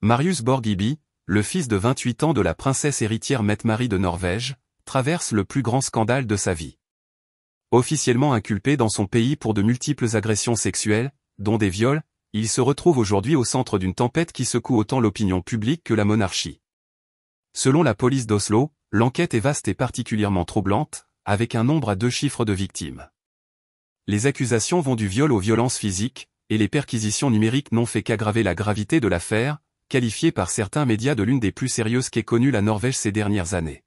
Marius Borghibi, le fils de 28 ans de la princesse héritière Mette-Marie de Norvège, traverse le plus grand scandale de sa vie. Officiellement inculpé dans son pays pour de multiples agressions sexuelles, dont des viols, il se retrouve aujourd'hui au centre d'une tempête qui secoue autant l'opinion publique que la monarchie. Selon la police d'Oslo, l'enquête est vaste et particulièrement troublante, avec un nombre à 2 chiffres de victimes. Les accusations vont du viol aux violences physiques, et les perquisitions numériques n'ont fait qu'aggraver la gravité de l'affaire, qualifiée par certains médias de l'une des plus sérieuses qu'ait connue la Norvège ces dernières années.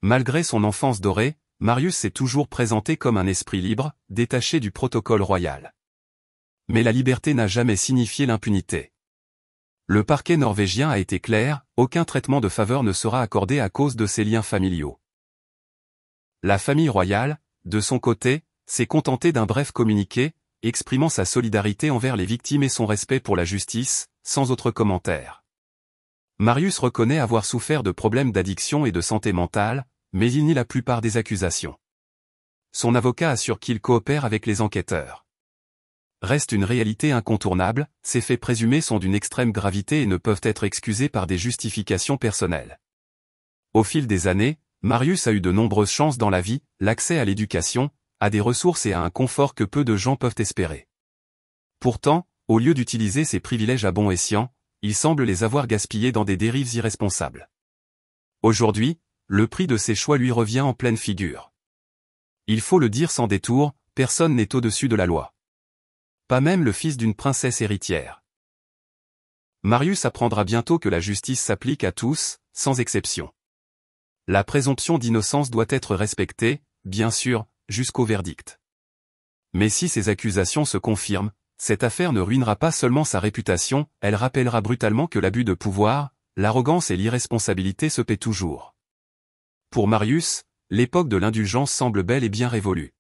Malgré son enfance dorée, Marius s'est toujours présenté comme un esprit libre, détaché du protocole royal. Mais la liberté n'a jamais signifié l'impunité. Le parquet norvégien a été clair, aucun traitement de faveur ne sera accordé à cause de ses liens familiaux. La famille royale, de son côté, s'est contentée d'un bref communiqué, exprimant sa solidarité envers les victimes et son respect pour la justice, sans autre commentaire. Marius reconnaît avoir souffert de problèmes d'addiction et de santé mentale, mais il nie la plupart des accusations. Son avocat assure qu'il coopère avec les enquêteurs. Reste une réalité incontournable, ces faits présumés sont d'une extrême gravité et ne peuvent être excusés par des justifications personnelles. Au fil des années, Marius a eu de nombreuses chances dans la vie, l'accès à l'éducation, à des ressources et à un confort que peu de gens peuvent espérer. Pourtant, au lieu d'utiliser ces privilèges à bon escient, il semble les avoir gaspillés dans des dérives irresponsables. Aujourd'hui, le prix de ses choix lui revient en pleine figure. Il faut le dire sans détour, personne n'est au-dessus de la loi. Pas même le fils d'une princesse héritière. Marius apprendra bientôt que la justice s'applique à tous, sans exception. La présomption d'innocence doit être respectée, bien sûr, jusqu'au verdict. Mais si ces accusations se confirment, cette affaire ne ruinera pas seulement sa réputation, elle rappellera brutalement que l'abus de pouvoir, l'arrogance et l'irresponsabilité se paient toujours. Pour Marius, l'époque de l'indulgence semble bel et bien révolue.